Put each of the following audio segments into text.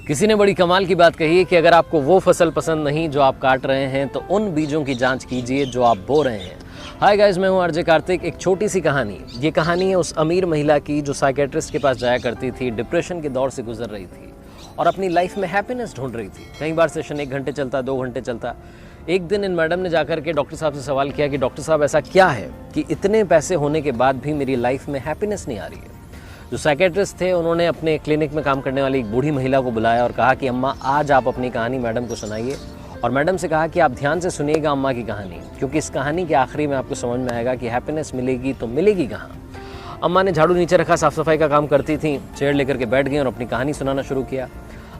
किसी ने बड़ी कमाल की बात कही है कि अगर आपको वो फसल पसंद नहीं जो आप काट रहे हैं तो उन बीजों की जांच कीजिए जो आप बो रहे हैं। हाय गाइस, मैं हूं आरजे कार्तिक। एक छोटी सी कहानी। ये कहानी है उस अमीर महिला की जो साइकेट्रिस्ट के पास जाया करती थी, डिप्रेशन के दौर से गुजर रही थी और अपनी लाइफ में हैप्पीनेस ढूंढ रही थी। कई बार सेशन 1 घंटे चलता, 2 घंटे चलता। एक दिन इन मैडम ने जाकर के डॉक्टर साहब से सवाल किया कि डॉक्टर साहब, ऐसा क्या है कि इतने पैसे होने के बाद भी मेरी लाइफ में हैप्पीनेस नहीं आ रही है। जो साइकेट्रिस्ट थे उन्होंने अपने क्लिनिक में काम करने वाली एक बूढ़ी महिला को बुलाया और कहा कि अम्मा, आज आप अपनी कहानी मैडम को सुनाइए। और मैडम से कहा कि आप ध्यान से सुनिएगा अम्मा की कहानी, क्योंकि इस कहानी के आखिरी में आपको समझ में आएगा कि हैप्पीनेस मिलेगी तो मिलेगी कहाँ। अम्मा ने झाड़ू नीचे रखा, साफ सफाई का काम करती थी, चेयर लेकर के बैठ गई और अपनी कहानी सुनाना शुरू किया।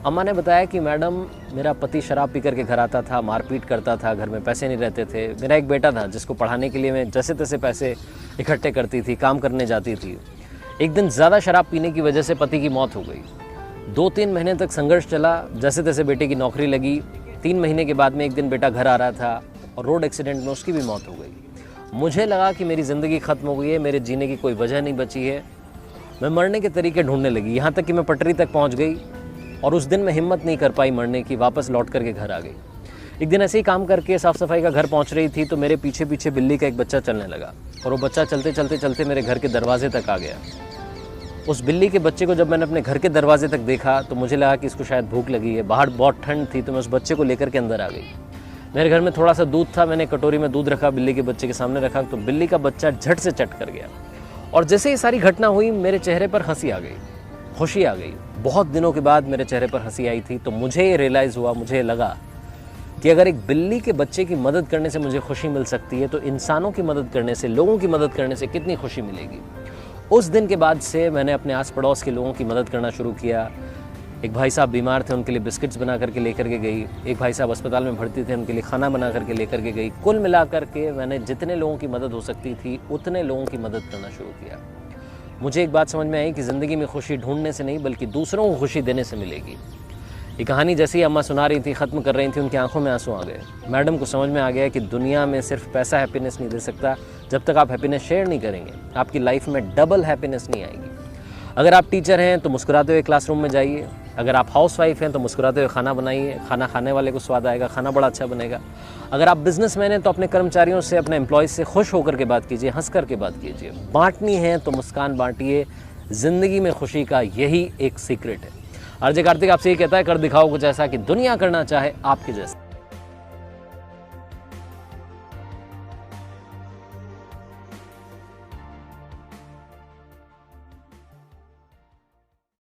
अम्मा ने बताया कि मैडम, मेरा पति शराब पी करके घर आता था, मारपीट करता था, घर में पैसे नहीं रहते थे। मेरा एक बेटा था जिसको पढ़ाने के लिए मैं जैसे तैसे पैसे इकट्ठे करती थी, काम करने जाती थी। एक दिन ज़्यादा शराब पीने की वजह से पति की मौत हो गई। 2-3 महीने तक संघर्ष चला, जैसे तैसे बेटे की नौकरी लगी। 3 महीने के बाद में एक दिन बेटा घर आ रहा था और रोड एक्सीडेंट में उसकी भी मौत हो गई। मुझे लगा कि मेरी ज़िंदगी ख़त्म हो गई है, मेरे जीने की कोई वजह नहीं बची है। मैं मरने के तरीके ढूंढने लगी, यहाँ तक कि मैं पटरी तक पहुँच गई और उस दिन मैं हिम्मत नहीं कर पाई मरने की, वापस लौट करके घर आ गई। एक दिन ऐसे ही काम करके साफ़ सफाई का घर पहुँच रही थी तो मेरे पीछे पीछे बिल्ली का एक बच्चा चलने लगा और वो बच्चा चलते चलते चलते मेरे घर के दरवाजे तक आ गया। उस बिल्ली के बच्चे को जब मैंने अपने घर के दरवाजे तक देखा तो मुझे लगा कि इसको शायद भूख लगी है। बाहर बहुत ठंड थी तो मैं उस बच्चे को लेकर के अंदर आ गई। मेरे घर में थोड़ा सा दूध था, मैंने कटोरी में दूध रखा, बिल्ली के बच्चे के सामने रखा तो बिल्ली का बच्चा झट से चट कर गया। और जैसे ये सारी घटना हुई मेरे चेहरे पर हंसी आ गई, खुशी आ गई। बहुत दिनों के बाद मेरे चेहरे पर हंसी आई थी तो मुझे ये रियलाइज़ हुआ, मुझे लगा कि अगर एक बिल्ली के बच्चे की मदद करने से मुझे खुशी मिल सकती है तो इंसानों की मदद करने से, लोगों की मदद करने से कितनी खुशी मिलेगी। उस दिन के बाद से मैंने अपने आस पड़ोस के लोगों की मदद करना शुरू किया। एक भाई साहब बीमार थे, उनके लिए बिस्किट्स बना करके लेकर के गई। एक भाई साहब अस्पताल में भर्ती थे, उनके लिए खाना बना करके लेकर के गई। कुल मिलाकर के मैंने जितने लोगों की मदद हो सकती थी उतने लोगों की मदद करना शुरू किया। मुझे एक बात समझ में आई कि ज़िंदगी में खुशी ढूंढने से नहीं बल्कि दूसरों को खुशी देने से मिलेगी। ये कहानी जैसे ही अम्मा सुना रही थी, ख़त्म कर रही थी, उनकी आंखों में आंसू आ गए। मैडम को समझ में आ गया कि दुनिया में सिर्फ पैसा हैप्पीनेस नहीं दे सकता। जब तक आप हैप्पीनेस शेयर नहीं करेंगे आपकी लाइफ में डबल हैप्पीनेस नहीं आएगी। अगर आप टीचर हैं तो मुस्कुराते हुए क्लासरूम में जाइए। अगर आप हाउसवाइफ हैं तो मुस्कुराते हुए खाना बनाइए, खाना खाने वाले को स्वाद आएगा, खाना बड़ा अच्छा बनेगा। अगर आप बिजनेसमैन हैं तो अपने कर्मचारियों से, अपने एम्प्लॉयज़ से खुश होकर के बात कीजिए, हंस कर के बात कीजिए। बांटनी है तो मुस्कान बांटिए। ज़िंदगी में खुशी का यही एक सीक्रेट है। आरजे कार्तिक आपसे ये कहता है, कर दिखाओ कुछ ऐसा कि दुनिया करना चाहे आपके जैसा।